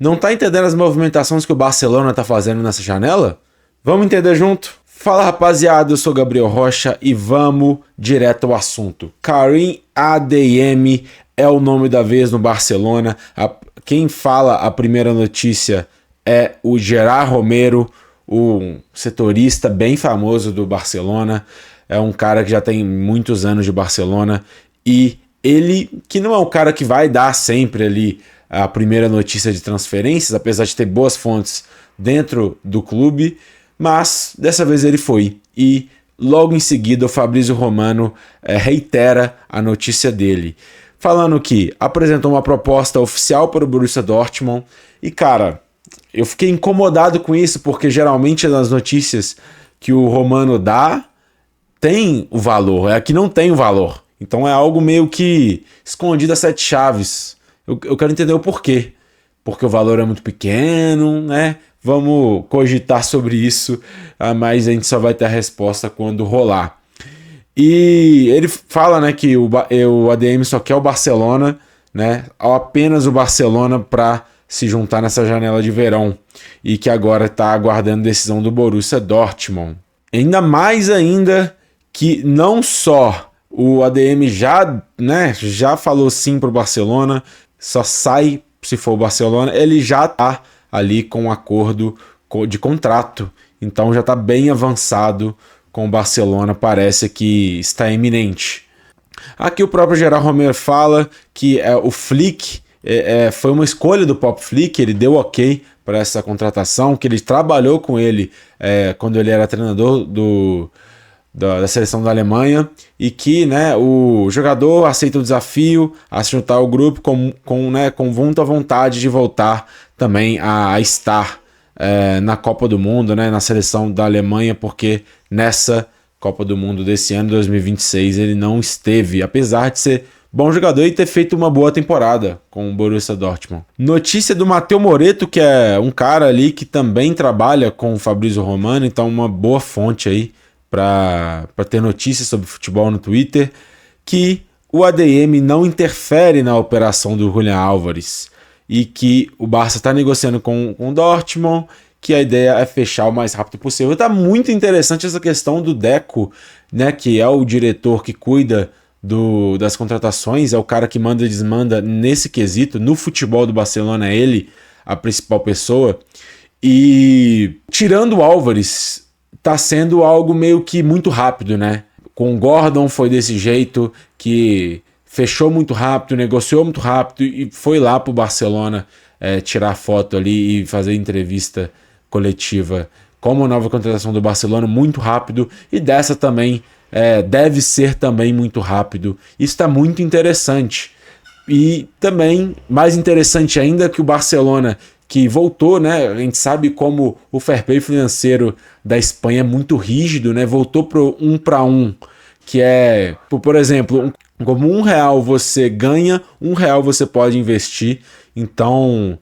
Não tá entendendo as movimentações que o Barcelona tá fazendo nessa janela? Vamos entender junto? Fala rapaziada, eu sou Gabriel Rocha e vamos direto ao assunto. Karim Adeyemi é o nome da vez no Barcelona. Quem fala a primeira notícia é o Gerard Romero, um setorista bem famoso do Barcelona. É um cara que já tem muitos anos de Barcelona e ele, que não é o cara que vai dar sempre ali a primeira notícia de transferências, apesar de ter boas fontes dentro do clube, mas dessa vez ele foi. E logo em seguida o Fabrício Romano reitera a notícia dele, falando que apresentou uma proposta oficial para o Borussia Dortmund. E cara, eu fiquei incomodado com isso, porque geralmente nas notícias que o Romano dá tem o valor, aqui não tem o valor. Então é algo meio que escondido a sete chaves. Eu quero entender o porquê. Porque o valor é muito pequeno, né? Vamos cogitar sobre isso, mas a gente só vai ter a resposta quando rolar. E ele fala, né, que o ADM só quer o Barcelona, né? Apenas o Barcelona para se juntar nessa janela de verão. E que agora está aguardando decisão do Borussia Dortmund. Ainda mais que não só o ADM já falou sim para o Barcelona, só sai se for o Barcelona, ele já está ali com um acordo de contrato, então já está bem avançado com o Barcelona, parece que está iminente. Aqui o próprio Gerard Romero fala que o Flick foi uma escolha do Pop Flick, ele deu ok para essa contratação, que ele trabalhou com ele quando ele era treinador da seleção da Alemanha, e que, né, o jogador aceita o desafio a se juntar ao grupo com muita vontade de voltar também a estar na Copa do Mundo, né, na seleção da Alemanha, porque nessa Copa do Mundo desse ano, 2026, ele não esteve, apesar de ser bom jogador e ter feito uma boa temporada com o Borussia Dortmund. Notícia do Matteo Moretto, que é um cara ali que também trabalha com o Fabrício Romano, então uma boa fonte aí para ter notícias sobre futebol no Twitter, que o ADM não interfere na operação do Julián Álvares e que o Barça está negociando com o Dortmund, que a ideia é fechar o mais rápido possível. Está muito interessante essa questão do Deco, né, que é o diretor que cuida das contratações, é o cara que manda e desmanda nesse quesito. No futebol do Barcelona é ele a principal pessoa. E tirando o Álvares, tá sendo algo meio que muito rápido, né? Com o Gordon foi desse jeito, que fechou muito rápido, negociou muito rápido e foi lá pro Barcelona tirar foto ali e fazer entrevista coletiva como nova contratação do Barcelona muito rápido, e dessa também deve ser também muito rápido. Isso está muito interessante. E também, mais interessante ainda, que o Barcelona, que voltou, né? A gente sabe como o fair play financeiro da Espanha é muito rígido, né? Voltou pro 1 para 1, que é, por exemplo, como R$1 você ganha, R$1 você pode investir. Então,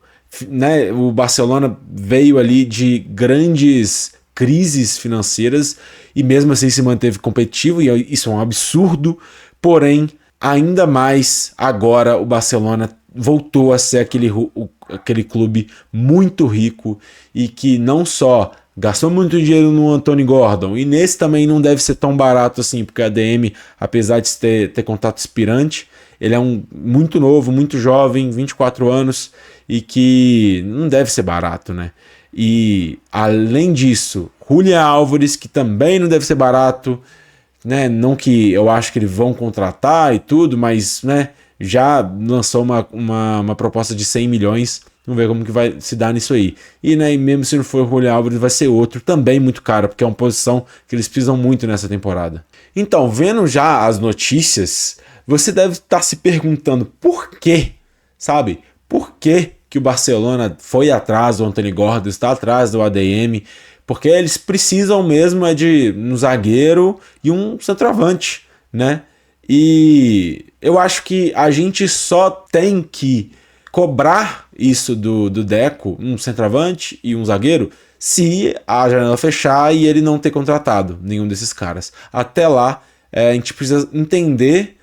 né, o Barcelona veio ali de grandes crises financeiras e mesmo assim se manteve competitivo, e isso é um absurdo. Porém, ainda mais agora o Barcelona voltou a ser aquele clube muito rico e que não só gastou muito dinheiro no Anthony Gordon, e nesse também não deve ser tão barato assim, porque a ADM, apesar de ter contrato expirante, ele é muito novo, muito jovem, 24 anos, e que não deve ser barato, né? E além disso, Julián Álvares, que também não deve ser barato, né? Não que eu acho que eles vão contratar e tudo, mas, né, já lançou uma proposta de 100 milhões. Vamos ver como que vai se dar nisso aí. E, né, mesmo se não for o Julián Álvares, vai ser outro também muito caro, porque é uma posição que eles precisam muito nessa temporada. Então, vendo já as notícias, você deve estar se perguntando por quê, sabe? Por que o Barcelona foi atrás do Anthony Gordon, está atrás do ADM? Porque eles precisam mesmo de um zagueiro e um centroavante, né? E eu acho que a gente só tem que cobrar isso do Deco, um centroavante e um zagueiro, se a janela fechar e ele não ter contratado nenhum desses caras. Até lá, a gente precisa entender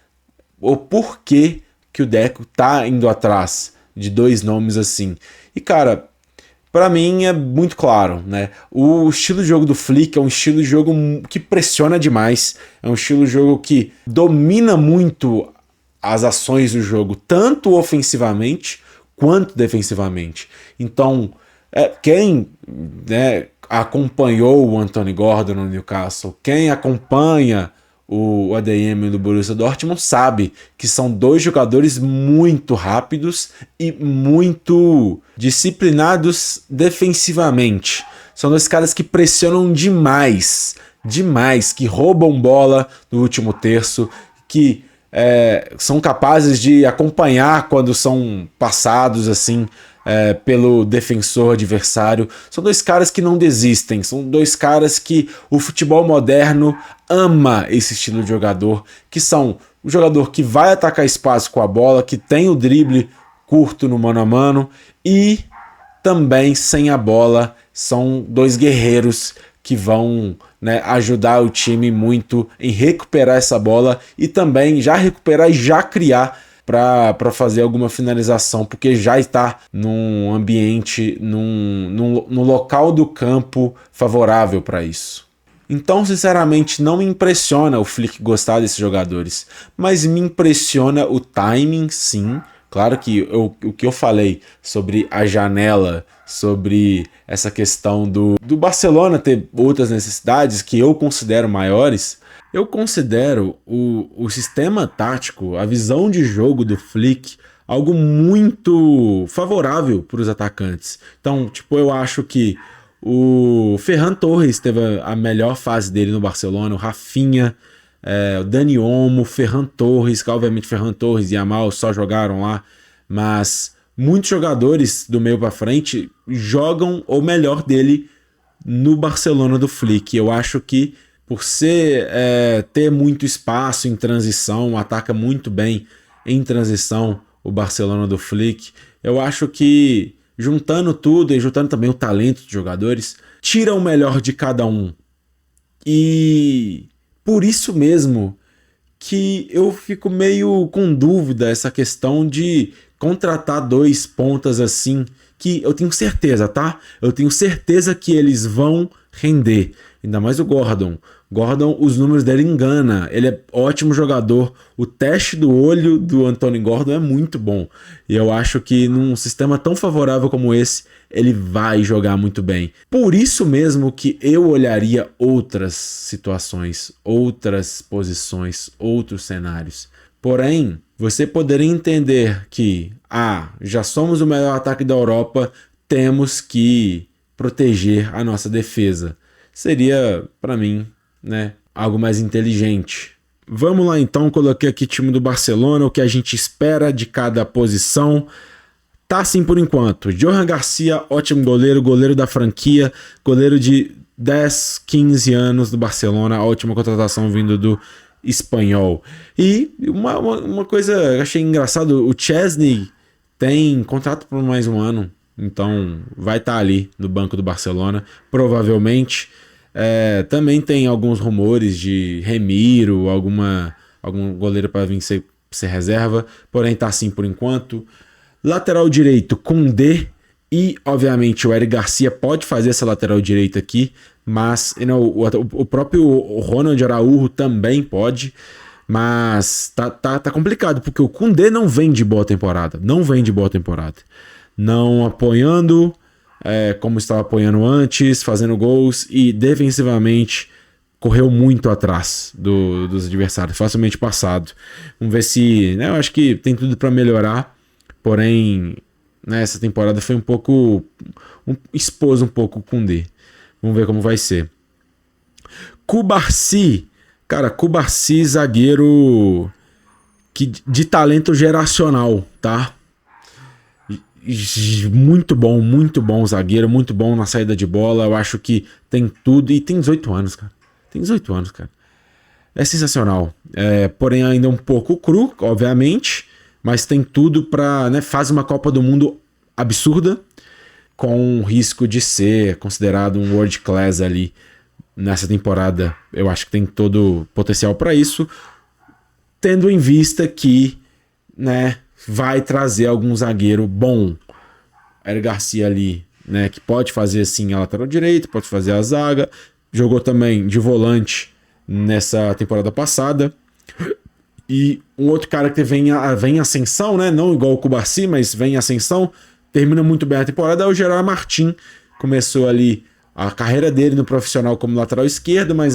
o porquê que o Deco tá indo atrás, de 2 nomes assim. E cara, pra mim é muito claro, né? O estilo de jogo do Flick é um estilo de jogo que pressiona demais, é um estilo de jogo que domina muito as ações do jogo, tanto ofensivamente quanto defensivamente. Então, quem, né, acompanhou o Anthony Gordon no Newcastle, quem acompanha o ADM do Borussia Dortmund sabe que são 2 jogadores muito rápidos e muito disciplinados defensivamente. São 2 caras que pressionam demais, que roubam bola no último terço, que são capazes de acompanhar quando são passados assim pelo defensor adversário. São 2 caras que não desistem, são 2 caras que o futebol moderno ama esse estilo de jogador, que são o jogador que vai atacar espaço com a bola, que tem o drible curto no mano a mano e também sem a bola. São 2 guerreiros que vão, né, ajudar o time muito em recuperar essa bola e também já recuperar e já criar para fazer alguma finalização, porque já está num ambiente, num local do campo favorável para isso. Então, sinceramente, não me impressiona o Flick gostar desses jogadores, mas me impressiona o timing, sim. Claro que o que eu falei sobre a janela, sobre essa questão do Barcelona ter outras necessidades que eu considero maiores, eu considero o sistema tático, a visão de jogo do Flick, algo muito favorável para os atacantes. Então, eu acho que o Ferran Torres teve a melhor fase dele no Barcelona, o Rafinha, o Dani Olmo, Ferran Torres, que obviamente Ferran Torres e Yamal só jogaram lá, mas muitos jogadores do meio para frente jogam o melhor dele no Barcelona do Flick. Eu acho que por ter muito espaço em transição, ataca muito bem em transição o Barcelona do Flick, eu acho que juntando tudo e juntando também o talento dos jogadores, tira o melhor de cada um. E por isso mesmo que eu fico meio com dúvida essa questão de contratar 2 pontas assim, que eu tenho certeza, tá? Eu tenho certeza que eles vão render. Ainda mais o Gordon. Gordon, os números dele engana. Ele é ótimo jogador. O teste do olho do Anthony Gordon é muito bom. E eu acho que num sistema tão favorável como esse, ele vai jogar muito bem. Por isso mesmo que eu olharia outras situações, outras posições, outros cenários. Porém, você poderia entender que, já somos o melhor ataque da Europa, temos que proteger a nossa defesa. Seria, para mim, né, algo mais inteligente. Vamos lá então, coloquei aqui o time do Barcelona, o que a gente espera de cada posição. Tá assim por enquanto. Johan Garcia, ótimo goleiro da franquia, goleiro de 10, 15 anos do Barcelona, ótima contratação vindo do espanhol. E uma coisa que eu achei engraçado, o Chesney tem contrato por mais um ano, então vai estar ali no banco do Barcelona, provavelmente. Também tem alguns rumores de Remiro, algum goleiro para vir ser reserva, porém tá assim por enquanto. Lateral direito, Koundé e, obviamente, o Eric Garcia pode fazer essa lateral direita aqui, mas o próprio Ronald Araújo também pode, mas tá complicado, porque o Koundé não vem de boa temporada, não apoiando como estava apoiando antes, fazendo gols e defensivamente correu muito atrás dos adversários, facilmente passado. Vamos ver se, eu acho que tem tudo para melhorar, porém, essa temporada foi expôs um pouco o Koundé. Vamos ver como vai ser. Cubarsí, zagueiro de talento geracional, tá? Muito bom zagueiro, muito bom na saída de bola. Eu acho que tem tudo. E tem 18 anos, cara. É sensacional. Porém, ainda um pouco cru, obviamente. Mas tem tudo pra, faz uma Copa do Mundo absurda, com risco de ser considerado um world class ali nessa temporada. Eu acho que tem todo o potencial para isso, tendo em vista que, vai trazer algum zagueiro bom. Eric Garcia ali, né, que pode fazer assim a lateral direita, pode fazer a zaga, jogou também de volante nessa temporada passada. E um outro cara que vem em ascensão, né, não igual o Cubarci, mas vem em ascensão, termina muito bem a temporada, é o Gerard Martin. Começou ali a carreira dele no profissional como lateral esquerdo, mas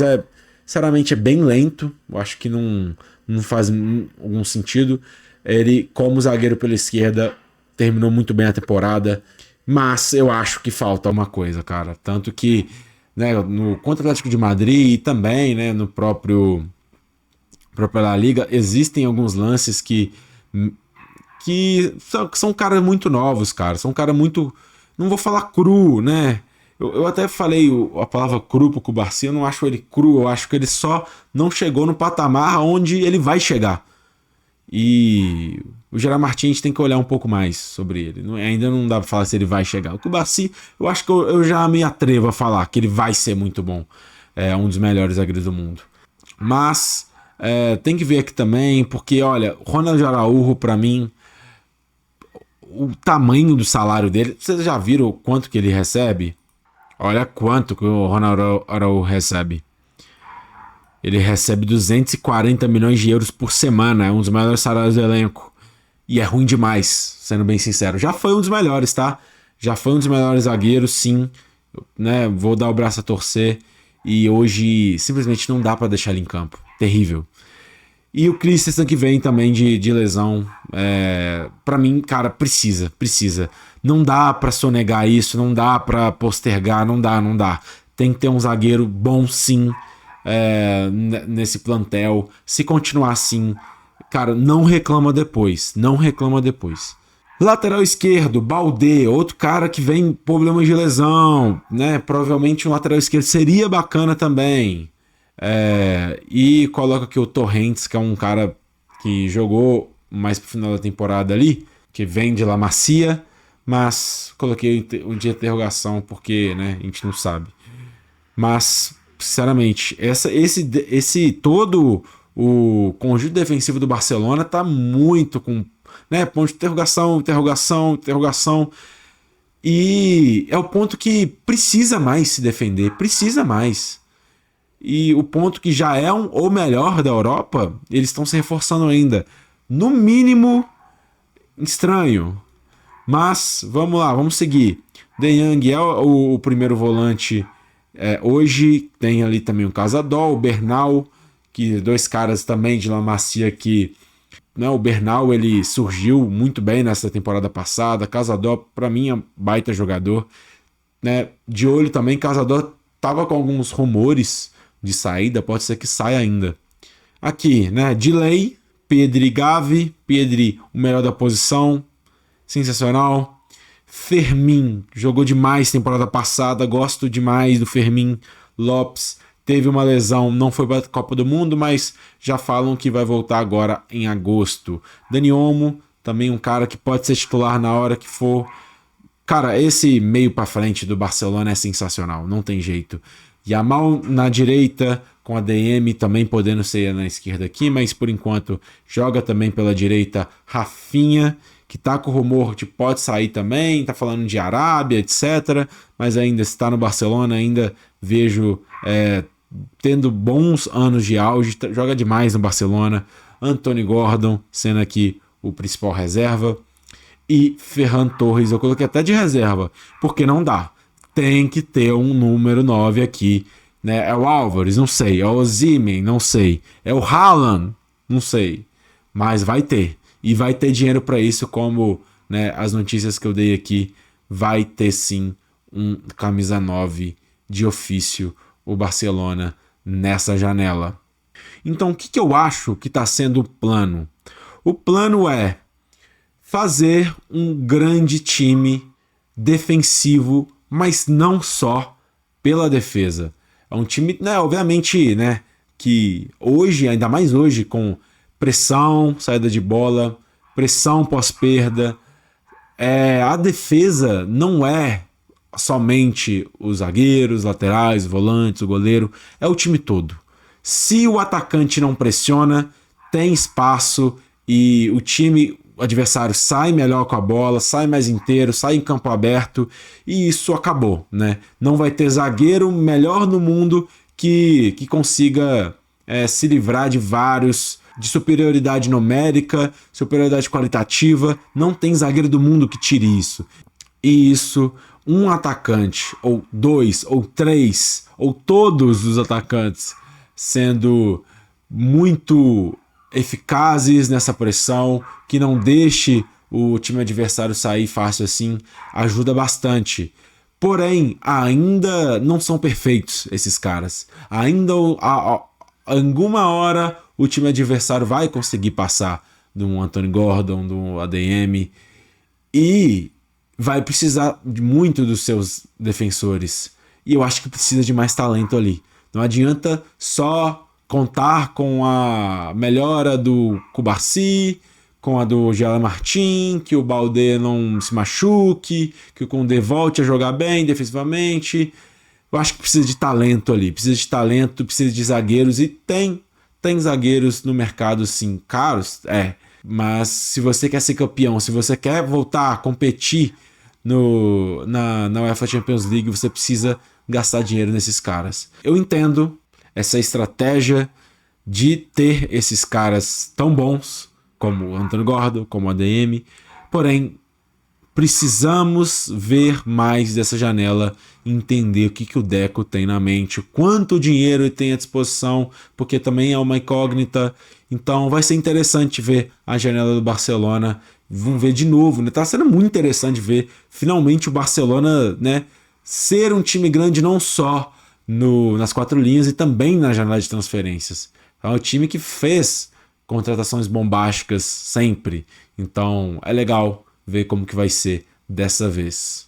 sinceramente é bem lento, eu acho que não faz algum sentido. Ele, como zagueiro pela esquerda, terminou muito bem a temporada, mas eu acho que falta uma coisa, cara. Tanto que, né, no contra o Atlético de Madrid e também, né, no própria La Liga, existem alguns lances que são caras muito novos, cara. São caras muito... Não vou falar cru, né? Eu até falei a palavra cru pro Cubarci, eu não acho ele cru, eu acho que ele só não chegou no patamar onde ele vai chegar. E o Gerard Martin a gente tem que olhar um pouco mais sobre ele. Ainda não dá pra falar se ele vai chegar. O Cubarci, eu acho que eu já me atrevo a falar que ele vai ser muito bom. É um dos melhores zagueiros do mundo. Mas tem que ver aqui também, porque olha, o Ronald Araújo, pra mim, o tamanho do salário dele, vocês já viram quanto que ele recebe? Olha quanto que o Ronald Araújo recebe. Ele recebe 240 milhões de euros por semana. É um dos maiores salários do elenco. E é ruim demais, sendo bem sincero. Já foi um dos melhores, tá? Já foi um dos melhores zagueiros, sim. Né? Vou dar o braço a torcer. E hoje simplesmente não dá pra deixar ele em campo. Terrível. E o Christensen que vem também de lesão. Pra mim, cara, precisa. Não dá pra sonegar isso. Não dá pra postergar. Não dá. Tem que ter um zagueiro bom, sim. Nesse plantel. Se continuar assim, cara, não reclama depois. Lateral esquerdo, Baldé, outro cara que vem problemas de lesão, né? Provavelmente um lateral esquerdo seria bacana também. E coloca aqui o Torrentes, que é um cara que jogou mais pro final da temporada ali, que vem de La Masia, mas coloquei o de interrogação porque, né, a gente não sabe. Mas sinceramente, esse todo o conjunto defensivo do Barcelona tá muito com, né, ponto de interrogação. E é o ponto que precisa mais se defender, precisa mais. E o ponto que já é o melhor da Europa, eles estão se reforçando ainda. No mínimo, estranho. Mas, vamos lá, vamos seguir. De Jong é o primeiro volante. Hoje tem ali também o Casadol, o Bernal, que dois caras também de La Masia que, né, o Bernal ele surgiu muito bem nessa temporada passada. Casadol para mim é um baita jogador, né? De olho também, Casadol tava com alguns rumores de saída, pode ser que saia ainda. Aqui, né, Delay, Pedri, Gavi, Pedri o melhor da posição, sensacional. Fermin, jogou demais temporada passada, gosto demais do Fermin. Lopes teve uma lesão, não foi para a Copa do Mundo, mas já falam que vai voltar agora em agosto. Dani Olmo, também um cara que pode ser titular na hora que for. Cara, esse meio para frente do Barcelona é sensacional, não tem jeito. Yamal na direita, com a DM também podendo ser na esquerda aqui, mas por enquanto joga também pela direita Rafinha, que tá com o rumor de pode sair também, tá falando de Arábia, etc. Mas ainda está no Barcelona, ainda vejo tendo bons anos de auge, joga demais no Barcelona. Anthony Gordon sendo aqui o principal reserva. E Ferran Torres, eu coloquei até de reserva, porque não dá. Tem que ter um número 9 aqui, né? É o Álvares, não sei. É o Osimhen, não sei. É o Haaland, não sei. Mas vai ter. E vai ter dinheiro para isso, como, né, as notícias que eu dei aqui. Vai ter sim um camisa 9 de ofício, o Barcelona, nessa janela. Então, o que eu acho que está sendo o plano? O plano é fazer um grande time defensivo, mas não só pela defesa. É um time, né, obviamente, né, que hoje, ainda mais hoje, com pressão, saída de bola, pressão pós-perda, a defesa não é somente os zagueiros, os laterais, os volantes, o goleiro, é o time todo. Se o atacante não pressiona, tem espaço e o time adversário sai melhor com a bola, sai mais inteiro, sai em campo aberto e isso acabou, né? Não vai ter zagueiro melhor no mundo que consiga se livrar de superioridade numérica, superioridade qualitativa. Não tem zagueiro do mundo que tire isso. E isso, um atacante, ou dois, ou três, ou todos os atacantes sendo muito eficazes nessa pressão, que não deixe o time adversário sair fácil assim, ajuda bastante. Porém, ainda não são perfeitos esses caras. Ainda alguma hora o time adversário vai conseguir passar de um Anthony Gordon, do ADM, e vai precisar muito dos seus defensores. E eu acho que precisa de mais talento ali. Não adianta só contar com a melhora do Cubarsí, com a do Gela Martin, que o Baldé não se machuque, que o Koundé volte a jogar bem defensivamente. Eu acho que precisa de talento ali, precisa de talento, precisa de zagueiros, e tem zagueiros no mercado sim, caros, mas se você quer ser campeão, se você quer voltar a competir na UEFA Champions League, você precisa gastar dinheiro nesses caras. Eu entendo essa estratégia de ter esses caras tão bons como o Anthony Gordon, como o ADM, porém precisamos ver mais dessa janela e entender o que o Deco tem na mente, quanto dinheiro ele tem à disposição, porque também é uma incógnita. Então vai ser interessante ver a janela do Barcelona. Vamos ver de novo, né? Tá sendo muito interessante ver finalmente o Barcelona, né, ser um time grande não só nas quatro linhas e também na janela de transferências. É um time que fez contratações bombásticas sempre. Então é legal ver como que vai ser dessa vez.